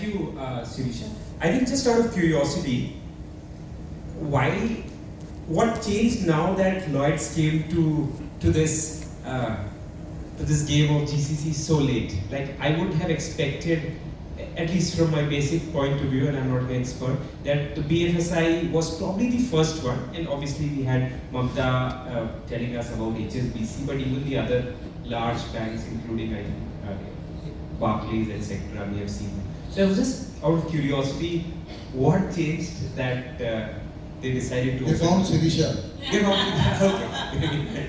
Thank you, Sirisha. I think just out of curiosity, what changed now that Lloyds came to this game of GCC so late? Like, I would have expected, at least from my basic point of view, and I'm not an expert, that the BFSI was probably the first one, and obviously we had Mitra telling us about HSBC, but even the other large banks, including I think Barclays, etc., we have seen. So I was just out of curiosity, what changed that they decided to... They found Sirisha. They found okay.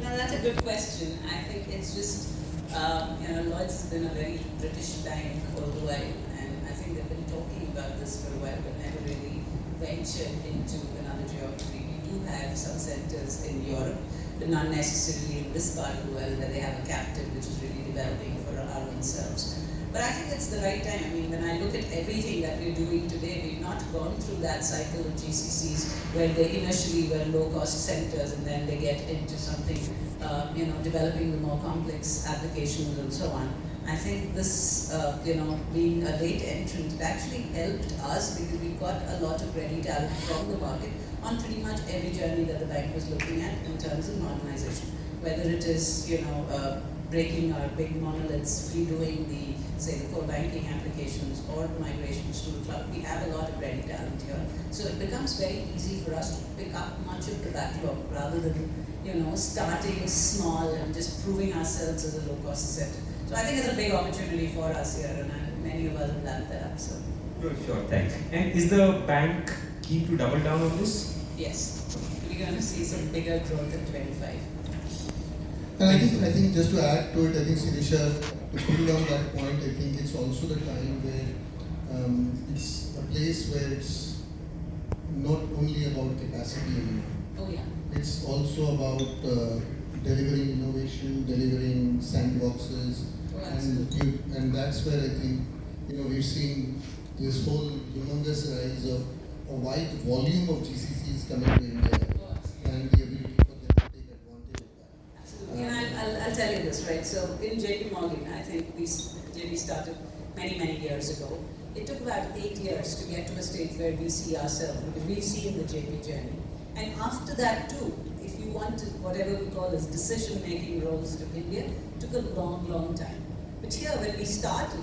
No, that's a good question. I think it's just, Lloyds has been a very British bank all the way, and I think they've been talking about this for a while, but never really ventured into another geography. We do have some centers in Europe, but not necessarily in this part of the world where they have a captive which is really developing for our own selves. But I think it's the right time. I mean, when I look at everything that we're doing today, we've not gone through that cycle of GCCs where they initially were low-cost centers and then they get into something, developing the more complex applications and so on. I think this, being a late entrant, it actually helped us because we got a lot of ready talent from the market on pretty much every journey that the bank was looking at in terms of modernization. Whether it is, breaking our big monoliths, redoing the core banking applications or the migrations to the cloud, we have a lot of ready talent here. So it becomes very easy for us to pick up much of the backlog rather than, starting small and just proving ourselves as a low-cost center. So I think it's a big opportunity for us here, and many of us have lapped that up. So. Sure, thanks. And is the bank keen to double down on this? Yes, we're going to see some bigger growth in 25. And I think just to add to it, I think Sirisha, to put on that point, I think it's also the time where it's a place where it's not only about capacity anymore. Oh yeah. It's also about delivering innovation, delivering sandboxes, and that's where I think we've seen this whole humongous rise of a wide volume of GCCs coming to India, and the ability for them to take advantage of that. Absolutely, and I'll tell you this, right? So in JP Morgan, I think JP started many years ago. It took about 8 years to get to a stage where we see ourselves, because we've seen the JP journey. And after that too, if you wanted whatever we call as decision-making roles to India, it took a long time. But here, when we started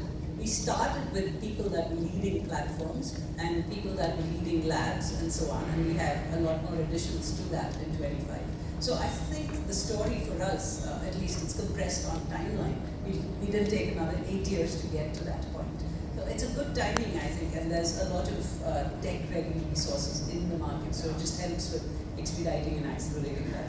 with people that were leading platforms and people that were leading labs and so on, and we have a lot more additions to that in 25. So I think the story for us, at least it's compressed on timeline. We didn't take another 8 years to get to that point. So it's a good timing, I think, and there's a lot of tech-ready resources in the market, so it just helps with expediting and accelerating that.